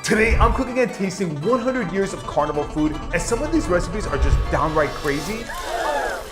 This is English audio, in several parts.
Today, I'm cooking and tasting 100 years of Carnival food, and some of these recipes are just downright crazy,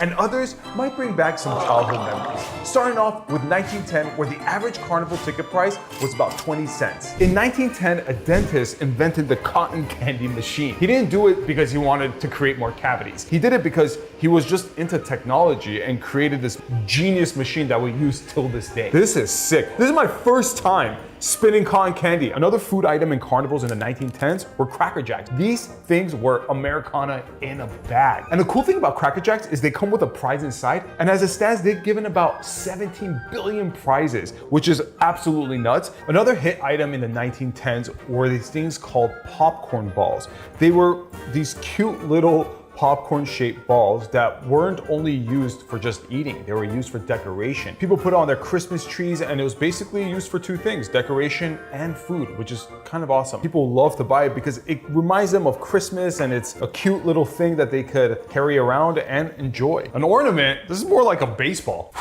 and others might bring back some childhood memories. Starting off with 1910, where the average Carnival ticket price was about 20 cents. In 1910, a dentist invented the cotton candy machine. He didn't do it because he wanted to create more cavities. He did it because he was just into technology and created this genius machine that we use till this day. This is sick. This is my first time spinning cotton candy. Another food item in carnivals in the 1910s were Cracker Jacks. These things were Americana in a bag. And the cool thing about Cracker Jacks is they come with a prize inside, and as it stands, they've given about 17 billion prizes, which is absolutely nuts. Another hit item in the 1910s were these things called popcorn balls. They were these cute little popcorn-shaped balls that weren't only used for just eating, they were used for decoration. People put it on their Christmas trees, and it was basically used for two things, decoration and food, which is kind of awesome. People love to buy it because it reminds them of Christmas, and it's a cute little thing that they could carry around and enjoy. An ornament, this is more like a baseball.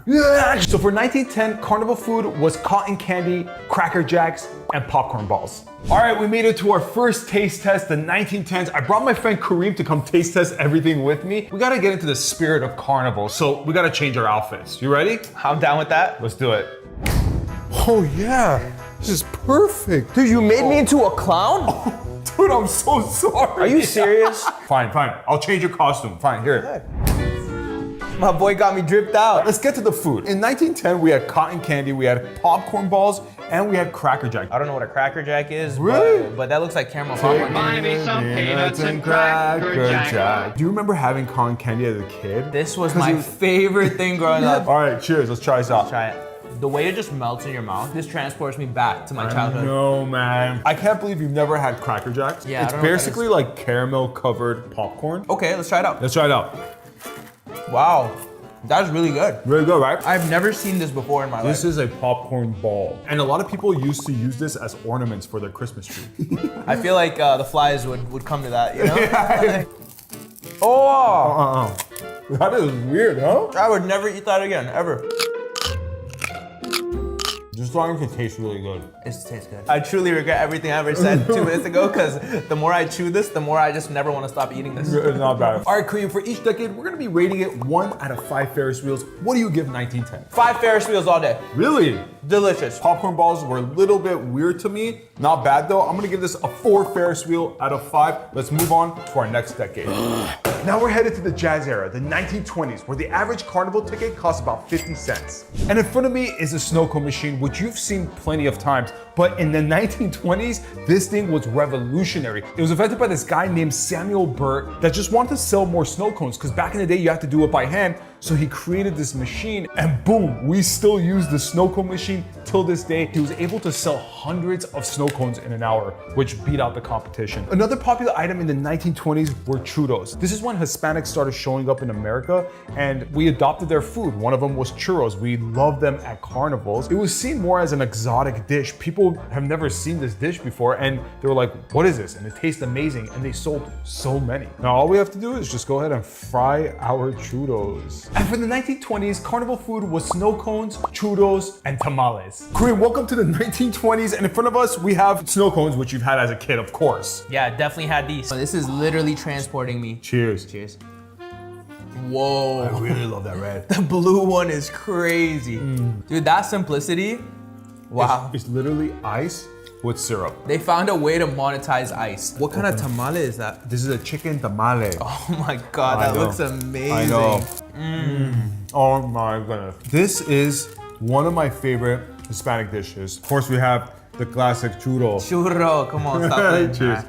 So for 1910, Carnival food was cotton candy, Cracker Jacks, and popcorn balls. All right, we made it to our first taste test, the 1910s. I brought my friend Kareem to come taste test everything with me. We gotta get into the spirit of Carnival, so we gotta change our outfits. You ready? I'm down with that. Let's do it. Oh yeah, this is perfect. Dude, you made me into a clown? Dude, I'm so sorry. Are you serious? Fine, I'll change your costume. Fine, here. My boy got me dripped out. Let's get to the food. In 1910, we had cotton candy, we had popcorn balls, and we had Cracker Jack. I don't know what a Cracker Jack is, Really? but that looks like caramel popcorn. Buy me some peanuts and Cracker Jack. Do you remember having cotton candy as a kid? This was my favorite thing growing up. All right, cheers. Let's try this out. Try it. The way it just melts in your mouth, this transports me back to my childhood. No, man. I can't believe you've never had Cracker Jacks. Yeah, it's I don't know what that basically like caramel covered popcorn. Okay, let's try it out. Let's try it out. Wow, that's really good. Really good, right? I've never seen this before in my life. This is a popcorn ball. And a lot of people used to use this as ornaments for their Christmas tree. I feel like the flies would come to that, you know? Yeah. Oh! That is weird, huh? I would never eat that again, ever. This starting to taste really good. It tastes good. I truly regret everything I ever said 2 minutes ago, because the more I chew this, the more I just never want to stop eating this. It's not bad. All right, Kareem, for each decade, we're gonna be rating it 1 out of 5 Ferris wheels. What do you give 1910? 5 Ferris wheels all day. Really? Delicious. Popcorn balls were a little bit weird to me. Not bad though. I'm gonna give this a 4 Ferris wheel out of 5. Let's move on to our next decade. Now we're headed to the jazz era, the 1920s, where the average Carnival ticket costs about 50 cents. And in front of me is a snow cone machine, which you've seen plenty of times. But in the 1920s, this thing was revolutionary. It was invented by this guy named Samuel Burt that just wanted to sell more snow cones, because back in the day, you had to do it by hand. So he created this machine, and boom, we still use the snow cone machine till this day. He was able to sell hundreds of snow cones in an hour, which beat out the competition. Another popular item in the 1920s were churros. This is when Hispanics started showing up in America, and we adopted their food. One of them was churros. We loved them at carnivals. It was seen more as an exotic dish. People have never seen this dish before, and they were like, what is this? And it tastes amazing, and they sold so many. Now all we have to do is just go ahead and fry our churros. And for the 1920s, Carnival food was snow cones, churros, and tamales. Kareem, welcome to the 1920s, and in front of us, we have snow cones, which you've had as a kid, of course. Yeah, definitely had these. This is literally transporting me. Cheers. Cheers. Whoa. I really love that red. The blue one is crazy. Dude, that simplicity, wow. It's literally ice with syrup. They found a way to monetize ice. What kind of tamale is that? This is a chicken tamale. Oh my God, that looks amazing. I know. Oh my goodness. This is one of my favorite Hispanic dishes. Of course, we have the classic churro. Churro, come on, stop playing. Cheers.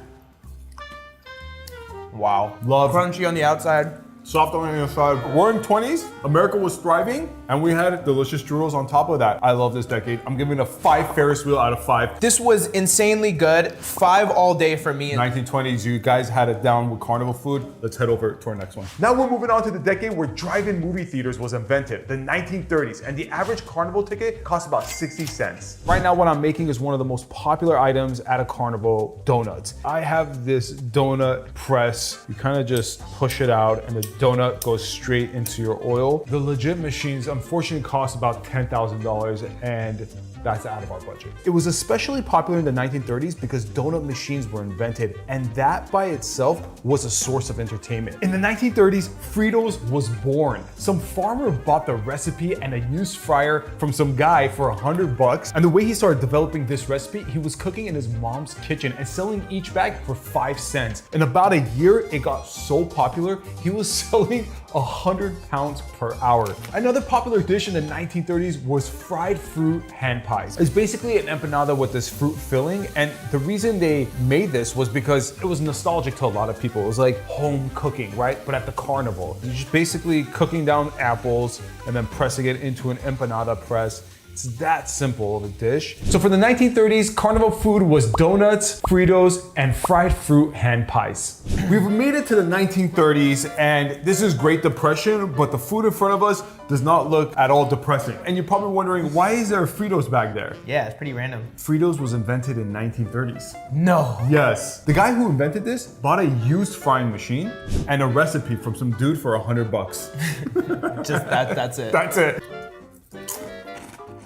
Wow. Love. Crunchy on the outside. Soft on the inside. We're in 20s, America was thriving, and we had delicious churros on top of that. I love this decade. I'm giving it a 5 Ferris wheel out of 5. This was insanely good. 5 all day for me. 1920s, you guys had it down with carnival food. Let's head over to our next one. Now we're moving on to the decade where drive-in movie theaters was invented, the 1930s, and the average carnival ticket cost about 60 cents. Right now, what I'm making is one of the most popular items at a carnival, donuts. I have this donut press. You kind of just push it out, and the donut goes straight into your oil. The legit machines unfortunately cost about $10,000, and that's out of our budget. It was especially popular in the 1930s because donut machines were invented, and that by itself was a source of entertainment. In the 1930s, Fritos was born. Some farmer bought the recipe and a used fryer from some guy for $100, and the way he started developing this recipe, he was cooking in his mom's kitchen and selling each bag for 5 cents. In about a year, it got so popular, he was selling 100 pounds per hour. Another popular dish in the 1930s was fried fruit hand pies. It's basically an empanada with this fruit filling, and the reason they made this was because it was nostalgic to a lot of people. It was like home cooking, right? But at the carnival. You're just basically cooking down apples and then pressing it into an empanada press. It's that simple of a dish. So for the 1930s, carnival food was donuts, Fritos, and fried fruit hand pies. We've made it to the 1930s, and this is Great Depression, but the food in front of us does not look at all depressing. And you're probably wondering, why is there a Fritos bag there? Yeah, it's pretty random. Fritos was invented in 1930s. No. Yes. The guy who invented this bought a used frying machine and a recipe from some dude for $100. Just that's it. That's it.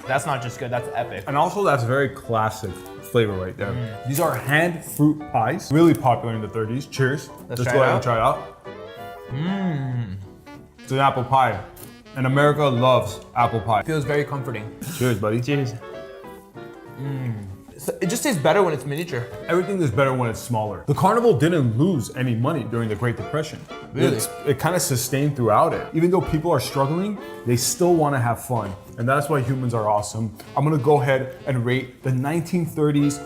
That's not just good, that's epic. And also that's very classic flavor right there. These are hand fruit pies, really popular in the 30s. Cheers. Let's go try it ahead out. and try it out. It's an apple pie. And America loves apple pie. Feels very comforting. Cheers, buddy. Cheers. It just tastes better when it's miniature. Everything is better when it's smaller. The carnival didn't lose any money during the Great Depression. Really? It kind of sustained throughout it. Even though people are struggling, they still want to have fun. And that's why humans are awesome. I'm gonna go ahead and rate the 1930s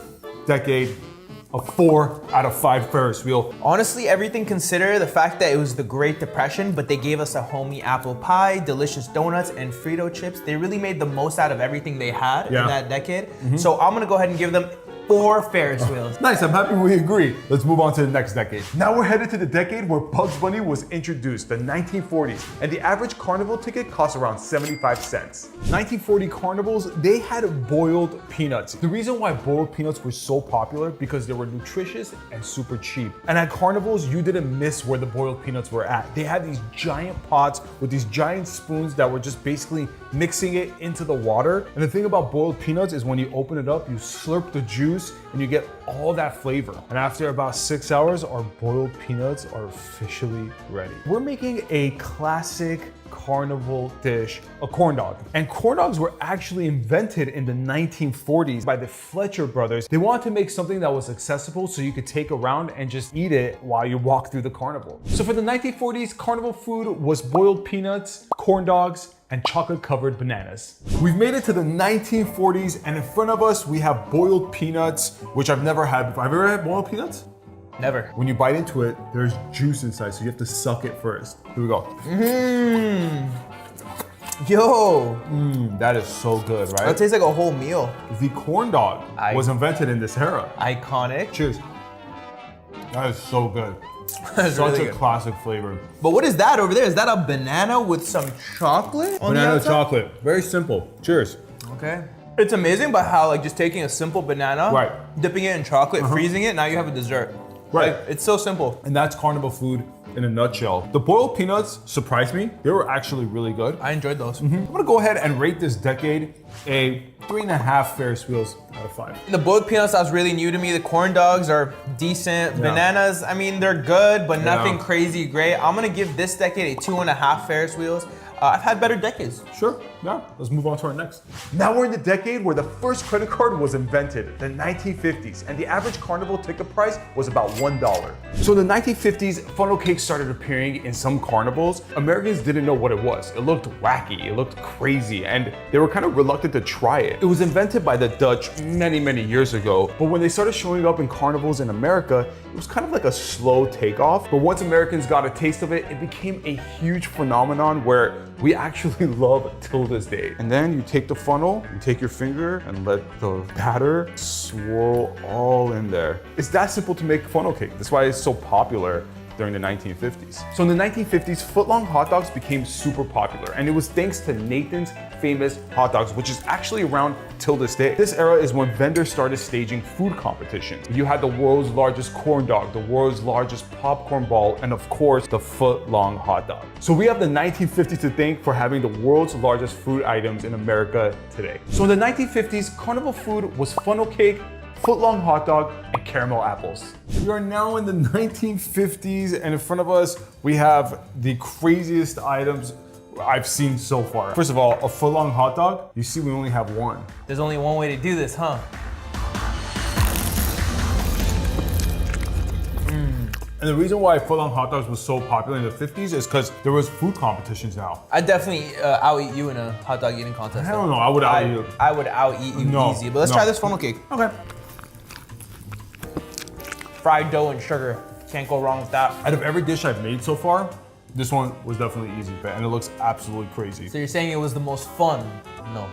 decade a 4 out of 5 Ferris wheel. Honestly, everything considered, the fact that it was the Great Depression, but they gave us a homey apple pie, delicious donuts, and Frito chips. They really made the most out of everything they had in that decade. So I'm gonna go ahead and give them 4 Ferris wheels. Nice, I'm happy we agree. Let's move on to the next decade. Now we're headed to the decade where Bugs Bunny was introduced, the 1940s, and the average carnival ticket cost around 75 cents. 1940 carnivals, they had boiled peanuts. The reason why boiled peanuts were so popular because they were nutritious and super cheap. And at carnivals, you didn't miss where the boiled peanuts were at. They had these giant pots with these giant spoons that were just basically mixing it into the water. And the thing about boiled peanuts is when you open it up, you slurp the juice and you get all that flavor. And after about 6 hours, our boiled peanuts are officially ready. We're making a classic carnival dish, a corn dog. And corn dogs were actually invented in the 1940s by the Fletcher brothers. They wanted to make something that was accessible so you could take around and just eat it while you walk through the carnival. So for the 1940s, carnival food was boiled peanuts, corn dogs, and chocolate-covered bananas. We've made it to the 1940s, and in front of us, we have boiled peanuts, which I've never had before. Have you ever had boiled peanuts? Never. When you bite into it, there's juice inside, so you have to suck it first. Here we go. Yo. That is so good, That right? tastes like a whole meal. The corn dog was invented in this era. Iconic. Cheers. That is so good. That's Such really a good. classic flavor. But what is that over there? Is that a banana with some chocolate on the Banana outside? chocolate. Very simple. Cheers. Okay. It's amazing by how like just taking a simple banana, Right. dipping it in chocolate, freezing it, now you have a dessert. Right. Like, it's so simple. And that's carnival food in a nutshell. The boiled peanuts surprised me. They were actually really good. I enjoyed those. I'm gonna go ahead and rate this decade a 3.5 Ferris wheels out of 5. The boiled peanuts, that was really new to me. The corn dogs are decent. Yeah. Bananas, I mean, they're good, but nothing Yeah. crazy great. I'm gonna give this decade a 2.5 Ferris wheels. I've had better decades. Sure, yeah. Let's move on to our next. Now we're in the decade where the first credit card was invented, the 1950s, and the average carnival ticket price was about $1. So in the 1950s, funnel cakes started appearing in some carnivals. Americans didn't know what it was. It looked wacky, it looked crazy, and they were kind of reluctant to try it. It was invented by the Dutch many, many years ago, but when they started showing up in carnivals in America, it was kind of like a slow takeoff. But once Americans got a taste of it, it became a huge phenomenon where we actually love till this day. And then you take the funnel, you take your finger and let the batter swirl all in there. It's that simple to make funnel cake. That's why it's so popular during the 1950s. So in the 1950s, footlong hot dogs became super popular, and it was thanks to Nathan's famous hot dogs, which is actually around till this day. This era is when vendors started staging food competitions. You had the world's largest corn dog, the world's largest popcorn ball, and of course, the foot-long hot dog. So we have the 1950s to thank for having the world's largest food items in America today. So in the 1950s, carnival food was funnel cake, foot-long hot dog, and caramel apples. We are now in the 1950s, and in front of us, we have the craziest items I've seen so far. First of all, a foot-long hot dog. You see we only have one. There's only one way to do this, huh? And the reason why foot-long hot dogs was so popular in the 50s is because there was food competitions now. I'd definitely out-eat you in a hot dog eating contest. I don't know, I would out-eat you. I would out-eat you easy, but let's try this funnel cake. Okay. Fried dough and sugar. Can't go wrong with that. Out of every dish I've made so far, this one was definitely easy, and it looks absolutely crazy. So you're saying it was the most fun? No.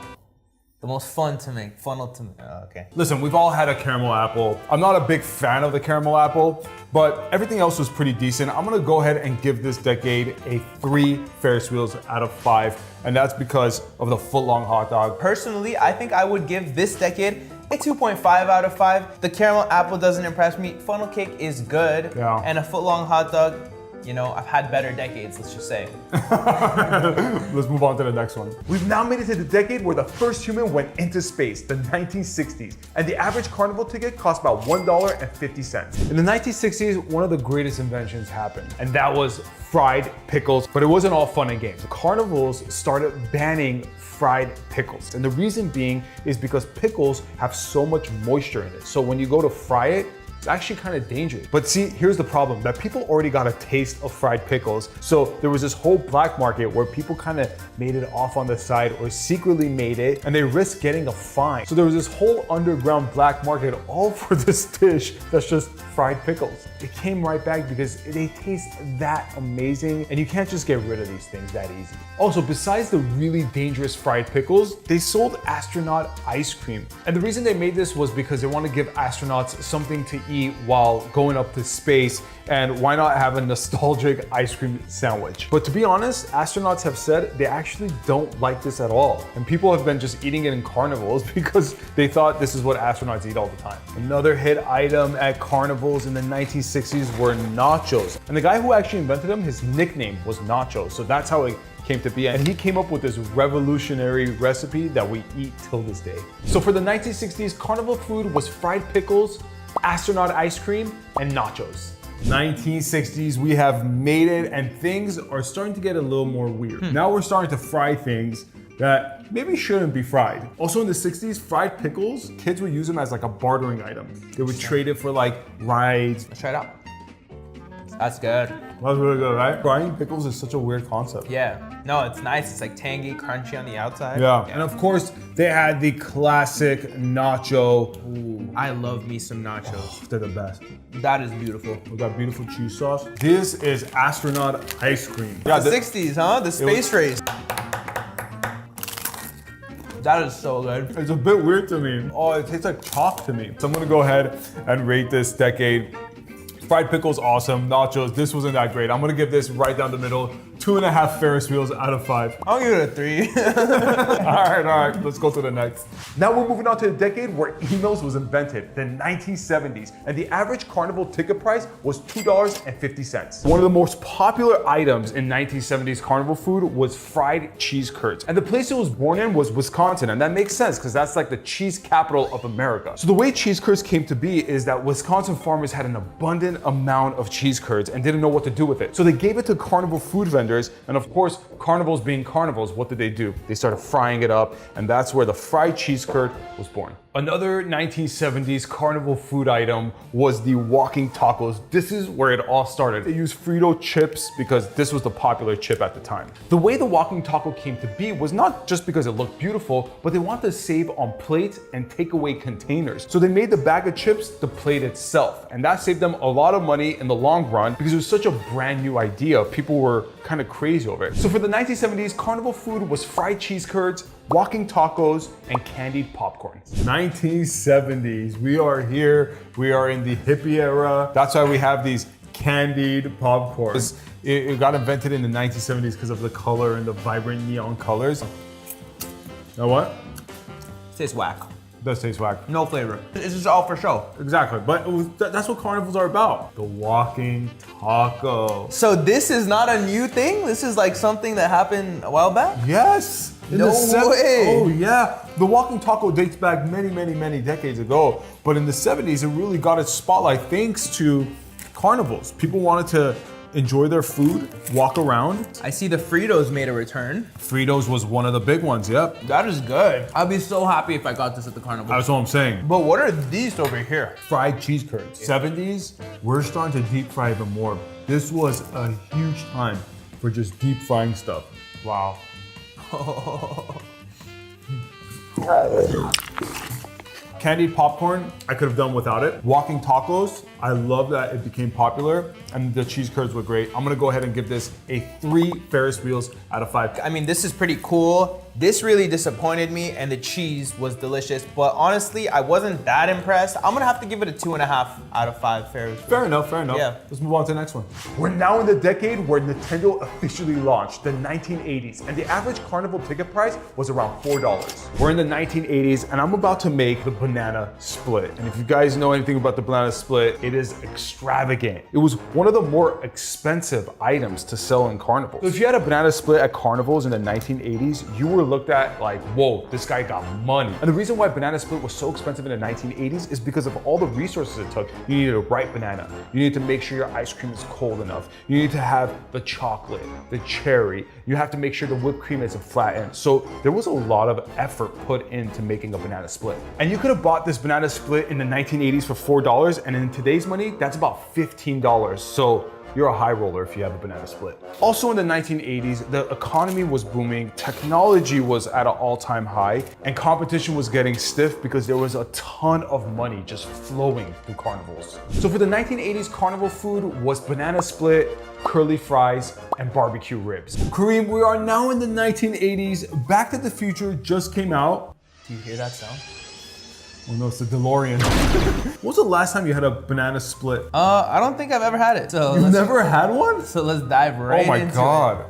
The most fun to make, funnel to make. Oh, okay. Listen, we've all had a caramel apple. I'm not a big fan of the caramel apple, but everything else was pretty decent. I'm gonna go ahead and give this decade a 3 Ferris wheels out of 5, and that's because of the foot-long hot dog. Personally, I think I would give this decade a 2.5 out of 5. The caramel apple doesn't impress me. Funnel cake is good. Yeah. And a foot-long hot dog, you know, I've had better decades, let's just say. Let's move on to the next one. We've now made it to the decade where the first human went into space, the 1960s, and the average carnival ticket cost about $1.50. In the 1960s, one of the greatest inventions happened, and that was fried pickles, but it wasn't all fun and games. Carnivals started banning fried pickles, and the reason being is because pickles have so much moisture in it. So when you go to fry it, it's actually kind of dangerous. But see, here's the problem, that people already got a taste of fried pickles. So there was this whole black market where people kind of made it off on the side or secretly made it, and they risked getting a fine. So there was this whole underground black market all for this dish that's just fried pickles. It came right back because they taste that amazing, and you can't just get rid of these things that easy. Also, besides the really dangerous fried pickles, they sold astronaut ice cream. And the reason they made this was because they want to give astronauts something to eat while going up to space, and why not have a nostalgic ice cream sandwich? But to be honest, astronauts have said they actually don't like this at all. And people have been just eating it in carnivals because they thought this is what astronauts eat all the time. Another hit item at carnivals in the 1960s were nachos. And the guy who actually invented them, his nickname was Nacho. So that's how it came to be, and he came up with this revolutionary recipe that we eat till this day. So for the 1960s, carnival food was fried pickles, astronaut ice cream, and nachos. 1960s, we have made it, and things are starting to get a little more weird. Now we're starting to fry things that maybe shouldn't be fried. Also in the 60s, fried pickles, kids would use them as like a bartering item. They would trade it for like rides. Let's try it out. That's good. That's really good, right? Frying pickles is such a weird concept. Yeah. No, it's nice. It's like tangy, crunchy on the outside. Yeah. And of course, they had the classic nacho. Ooh, I love me some nachos. Oh, they're the best. That is beautiful. With that beautiful cheese sauce. This is astronaut ice cream. Yeah, the 60s, huh? The space race. That is so good. It's a bit weird to me. Oh, it tastes like chalk to me. So I'm gonna go ahead and rate this decade. Fried pickles, awesome. Nachos, this wasn't that great. I'm gonna give this right down the middle. 2.5 Ferris wheels out of 5. I'll give it a 3. all right, let's go to the next. Now we're moving on to the decade where emails was invented, the 1970s, and the average carnival ticket price was $2.50. One of the most popular items in 1970s carnival food was fried cheese curds. And the place it was born in was Wisconsin, and that makes sense because that's like the cheese capital of America. So the way cheese curds came to be is that Wisconsin farmers had an abundant amount of cheese curds and didn't know what to do with it. So they gave it to carnival food vendors, and of course, carnivals being carnivals, what did they do? They started frying it up, and that's where the fried cheese curd was born. Another 1970s carnival food item was the walking tacos. This is where it all started. They used Frito chips because this was the popular chip at the time. The way the walking taco came to be was not just because it looked beautiful, but they wanted to save on plates and takeaway containers. So they made the bag of chips the plate itself, and that saved them a lot of money in the long run because it was such a brand new idea. People were kind of crazy over it. So for the 1970s, carnival food was fried cheese curds, walking tacos, and candied popcorn. 1970s, we are here. We are in the hippie era. That's why we have these candied popcorn. It got invented in the 1970s because of the color and the vibrant neon colors. Know what? Tastes whack. Does taste whack. No flavor. It's just all for show. Exactly, but that's what carnivals are about. The walking taco. So this is not a new thing? This is like something that happened a while back? Yes. No way. Oh yeah. The walking taco dates back many decades ago. But in the 70s, it really got its spotlight thanks to carnivals. People wanted to enjoy their food, walk around. I see the Fritos made a return. Fritos was one of the big ones, yep. That is good. I'd be so happy if I got this at the carnival. That's what I'm saying. But what are these over here? Fried cheese curds. 70s, we're starting to deep fry even more. This was a huge time for just deep frying stuff. Wow. Candied popcorn, I could have done without it. Walking tacos, I love that it became popular and the cheese curds were great. I'm gonna go ahead and give this a 3 Ferris wheels out of 5. I mean, this is pretty cool. This really disappointed me and the cheese was delicious, but honestly, I wasn't that impressed. I'm gonna have to give it a 2.5 out of 5 Ferris wheels. Fair enough, fair enough. Yeah. Let's move on to the next one. We're now in the decade where Nintendo officially launched, the 1980s, and the average carnival ticket price was around $4. We're in the 1980s, and I'm about to make the banana split. And if you guys know anything about the banana split, it is extravagant. It was one of the more expensive items to sell in carnivals. So if you had a banana split at carnivals in the 1980s, you were looked at like, whoa, this guy got money. And the reason why banana split was so expensive in the 1980s is because of all the resources it took. You needed a ripe banana. You need to make sure your ice cream is cold enough. You need to have the chocolate, the cherry. You have to make sure the whipped cream is a flat end. So there was a lot of effort put into making a banana split. And you could have bought this banana split in the 1980s for $4, and in today's money, that's about $15. So you're a high roller if you have a banana split. Also in the 1980s, the economy was booming, technology was at an all-time high, and competition was getting stiff because there was a ton of money just flowing through carnivals. So for the 1980s, carnival food was banana split, curly fries, and barbecue ribs. Kareem, we are now in the 1980s. Back to the Future just came out. Do you hear that sound? Oh no, it's the DeLorean. When was the last time you had a banana split? I don't think I've ever had it. So You've never had one? So let's dive right into it. Oh my God.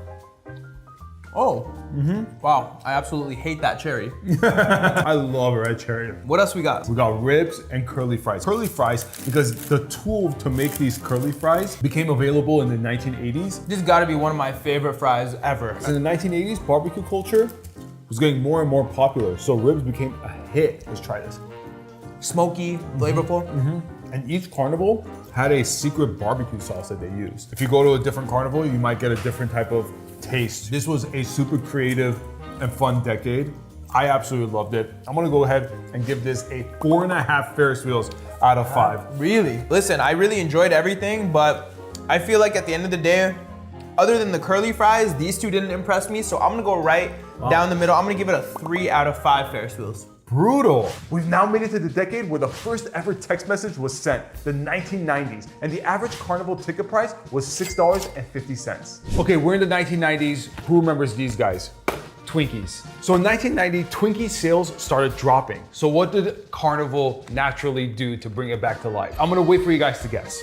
Oh, wow, I absolutely hate that cherry. I love red cherry. What else we got? We got ribs and curly fries. Curly fries, because the tool to make these curly fries became available in the 1980s. This has gotta be one of my favorite fries ever. So in the 1980s, barbecue culture was getting more and more popular, so ribs became a hit. Let's try this. Smoky, flavorful. And each carnival had a secret barbecue sauce that they used. If you go to a different carnival, you might get a different type of taste. This was a super creative and fun decade. I absolutely loved it. I'm gonna go ahead and give this a 4.5 Ferris wheels out of 5. Really? Listen, I really enjoyed everything, but I feel like at the end of the day, other than the curly fries, these two didn't impress me, so I'm gonna go right down the middle. I'm gonna give it a 3 out of 5 Ferris wheels. Brutal. We've now made it to the decade where the first ever text message was sent, the 1990s, and the average carnival ticket price was $6.50. Okay, we're in the 1990s. Who remembers these guys? Twinkies. So in 1990, Twinkie sales started dropping. So what did Carnival naturally do to bring it back to life? I'm gonna wait for you guys to guess.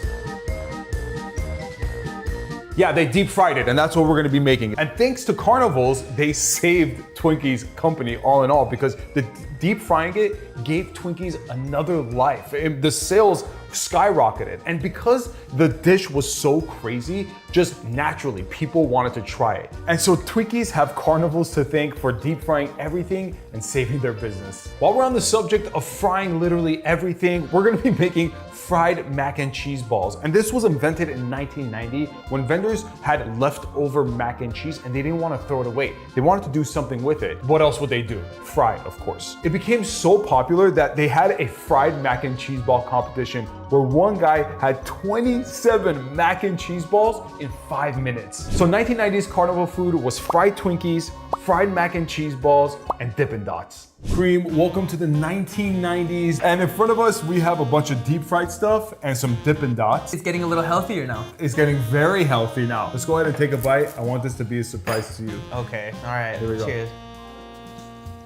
Yeah, they deep fried it, and that's what we're gonna be making. And thanks to carnivals, they saved Twinkies company all in all, because the deep frying it gave Twinkies another life. The sales skyrocketed. And because the dish was so crazy, just naturally, people wanted to try it. And so Twinkies have carnivals to thank for deep frying everything and saving their business. While we're on the subject of frying literally everything, we're gonna be making fried mac and cheese balls. And this was invented in 1990 when vendors had leftover mac and cheese and they didn't want to throw it away. They wanted to do something with it. What else would they do? Fry it, of course. It became so popular that they had a fried mac and cheese ball competition where one guy had 27 mac and cheese balls in 5 minutes. So 1990s carnival food was fried Twinkies, fried mac and cheese balls, and Dippin' Dots. Kareem, welcome to the 1990s. And in front of us, we have a bunch of deep fried stuff and some Dippin' Dots. It's getting a little healthier now. It's getting very healthy now. Let's go ahead and take a bite. I want this to be a surprise to you. Okay, all right, Here we go. cheers.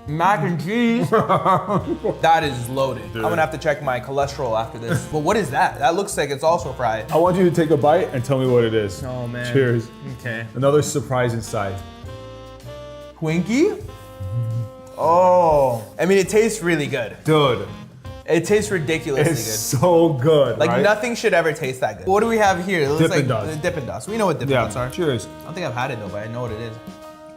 Mac and cheese. That is loaded. Dude. I'm gonna have to check my cholesterol after this. But what is that? That looks like it's also fried. I want you to take a bite and tell me what it is. Oh man. Cheers. Okay. Another surprise inside. Twinkie? Oh, I mean, it tastes really good. Dude, It tastes ridiculously it's good. so good, Like right? nothing should ever taste that good. What do we have here? It looks Dippin' like Dots. Dippin' Dots. We know what Dippin' Dots are. cheers. I don't think I've had it though, but I know what it is.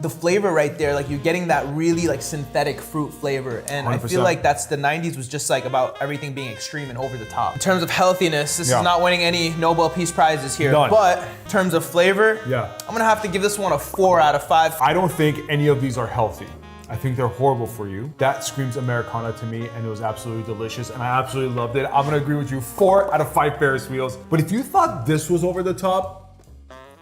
The flavor right there, like you're getting that really like synthetic fruit flavor. And I feel 100%. like that's the 90s was just like about everything being extreme and over the top. In terms of healthiness, this Yeah. is not winning any Nobel Peace Prizes here. None. But in terms of flavor, Yeah. I'm gonna have to give this one a 4 out of 5. I don't think any of these are healthy. I think they're horrible for you. That screams Americana to me, and it was absolutely delicious, and I absolutely loved it. I'm gonna agree with you, 4 out of 5 Ferris wheels. But if you thought this was over the top,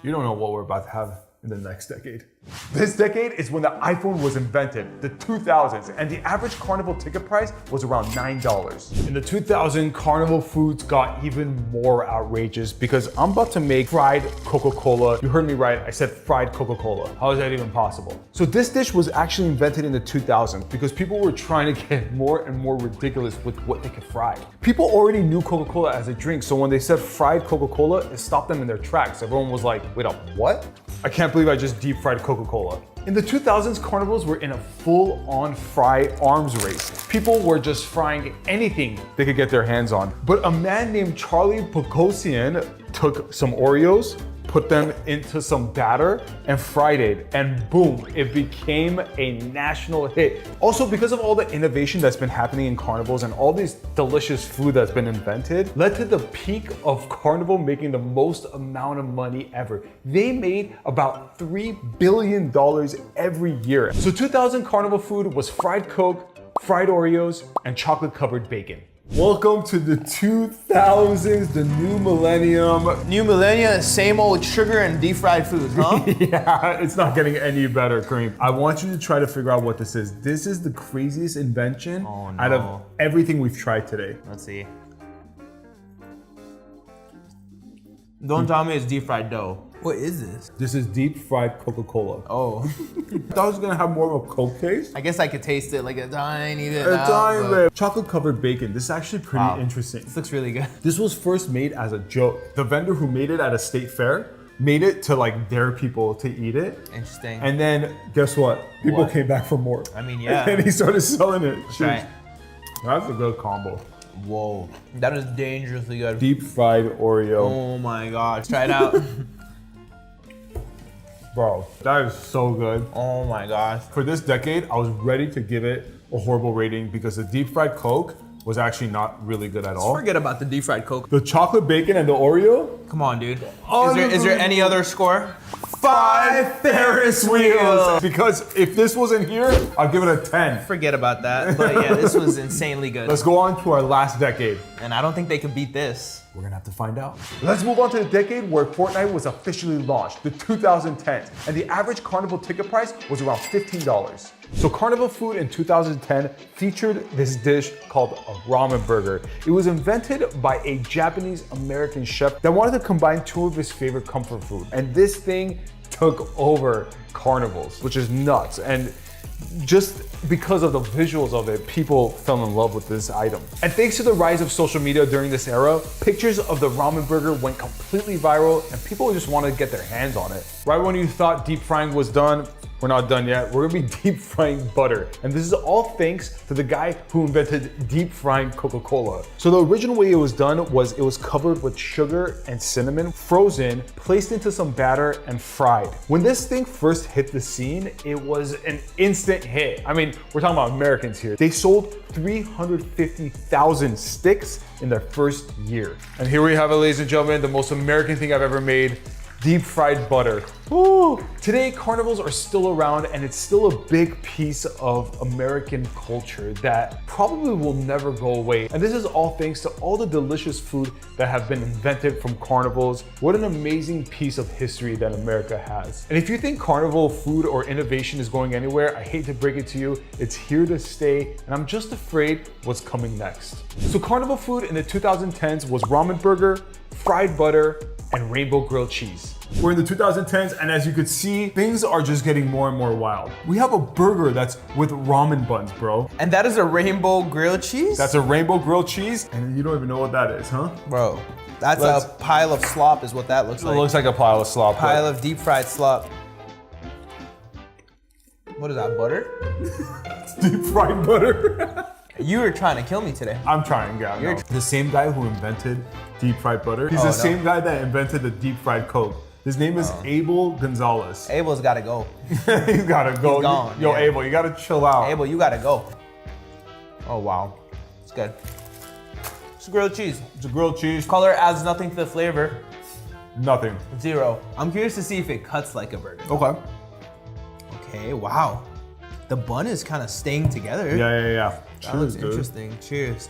you don't know what we're about to have in the next decade. This decade is when the iPhone was invented, the 2000s, and the average Carnival ticket price was around $9. In the 2000s, Carnival foods got even more outrageous because I'm about to make fried Coca-Cola. You heard me right, I said fried Coca-Cola. How is that even possible? So this dish was actually invented in the 2000s because people were trying to get more and more ridiculous with what they could fry. People already knew Coca-Cola as a drink, so when they said fried Coca-Cola, it stopped them in their tracks. Everyone was like, wait up, what? I can't believe I just deep fried Coca-Cola. In the 2000s, carnivals were in a full-on fry arms race. People were just frying anything they could get their hands on. But a man named Charlie Bogosian took some Oreos, put them into some batter, and fried it. And boom, it became a national hit. Also, because of all the innovation that's been happening in carnivals and all this delicious food that's been invented, led to the peak of Carnival making the most amount of money ever. They made about $3 billion every year. So 2000 Carnival food was fried Coke, fried Oreos, and chocolate-covered bacon. Welcome to the 2000s, the new millennium. New millennia, same old sugar and deep fried foods, huh? Yeah, it's not getting any better, Kareem. I want you to try to figure out what this is. This is the craziest invention out of everything we've tried today. Let's see. Don't tell me it's deep fried dough. What is this? This is deep fried Coca-Cola. Oh. I thought it was gonna have more of a Coke taste. I guess I could taste it like a tiny bit. A now, tiny but- bit. Chocolate covered bacon. This is actually pretty interesting. This looks really good. This was first made as a joke. The vendor who made it at a state fair made it to like dare people to eat it. Interesting. And then guess what? People What? came back for more. I mean, yeah. And he started selling it. Right. That's a good combo. Whoa. That is dangerously good. Deep fried Oreo. Oh my god. Try it out. Bro, that is so good. Oh my gosh. For this decade, I was ready to give it a horrible rating because the deep fried Coke was actually not really good at all. Forget about the deep fried Coke. The chocolate bacon and the Oreo? Come on, dude. Is there any other score? 5 Ferris wheels! Because if this wasn't here, I'll give it a 10. Forget about that. But yeah, this was insanely good. Let's go on to our last decade. And I don't think they could beat this. We're gonna have to find out. Let's move on to the decade where Fortnite was officially launched, the 2010s, and the average Carnival ticket price was around $15. So Carnival food in 2010 featured this dish called a ramen burger. It was invented by a Japanese-American chef that wanted to combine two of his favorite comfort food. And this thing took over carnivals, which is nuts. And just because of the visuals of it, people fell in love with this item. And thanks to the rise of social media during this era, pictures of the ramen burger went completely viral and people just wanted to get their hands on it. Right when you thought deep frying was done, we're not done yet. We're gonna be deep frying butter. And this is all thanks to the guy who invented deep frying Coca-Cola. So the original way it was done was it was covered with sugar and cinnamon, frozen, placed into some batter and fried. When this thing first hit the scene, it was an instant hit. I mean, we're talking about Americans here. They sold 350,000 sticks in their first year. And here we have it, ladies and gentlemen, the most American thing I've ever made. Deep fried butter. Woo! Today, carnivals are still around and it's still a big piece of American culture that probably will never go away. And this is all thanks to all the delicious food that have been invented from carnivals. What an amazing piece of history that America has. And if you think carnival food or innovation is going anywhere, I hate to break it to you, it's here to stay, and I'm just afraid what's coming next. So carnival food in the 2010s was ramen burger, fried butter, and rainbow grilled cheese. We're in the 2010s, and as you could see, things are just getting more and more wild. We have a burger that's with ramen buns, bro. And that is a rainbow grilled cheese? That's a rainbow grilled cheese, and you don't even know what that is, huh? Bro, that's a pile of slop is what that looks It like. looks like a pile of slop. Pile of deep fried slop. What is that, butter? Deep fried butter. You were trying to kill me today. I'm trying, yeah. No. The same guy who invented deep fried butter. He's the same guy that invented the deep fried Coke. His name is Abel Gonzalez. Abel's gotta go. He's gotta go. He's gone, Yo, yeah. Abel, you gotta chill out. Abel, you gotta go. Oh, wow. It's good. It's grilled cheese. It's a grilled cheese. Color adds nothing to the flavor. Nothing. 0. I'm curious to see if it cuts like a burger. Okay. Okay, wow. The bun is kind of staying together. Yeah. That looks interesting. Cheers.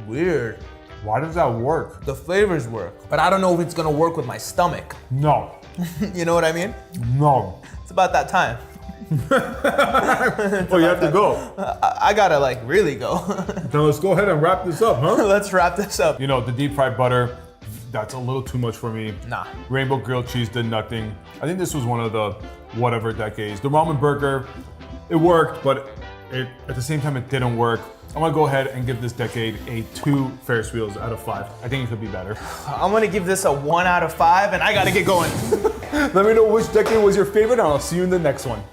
Weird. Why does that work? The flavors work, but I don't know if it's gonna work with my stomach. No. You know what I mean? No. It's about that time. Well, you have to go. I gotta like really go. Then let's go ahead and wrap this up, huh? Let's wrap this up. You know, the deep fried butter, that's a little too much for me. Nah. Rainbow grilled cheese did nothing. I think this was one of the whatever decades. The ramen burger, it worked, but at the same time it didn't work. I'm gonna go ahead and give this decade a 2 Ferris wheels out of 5. I think it could be better. I'm gonna give this a 1 out of 5, and I gotta get going. Let me know which decade was your favorite, and I'll see you in the next one.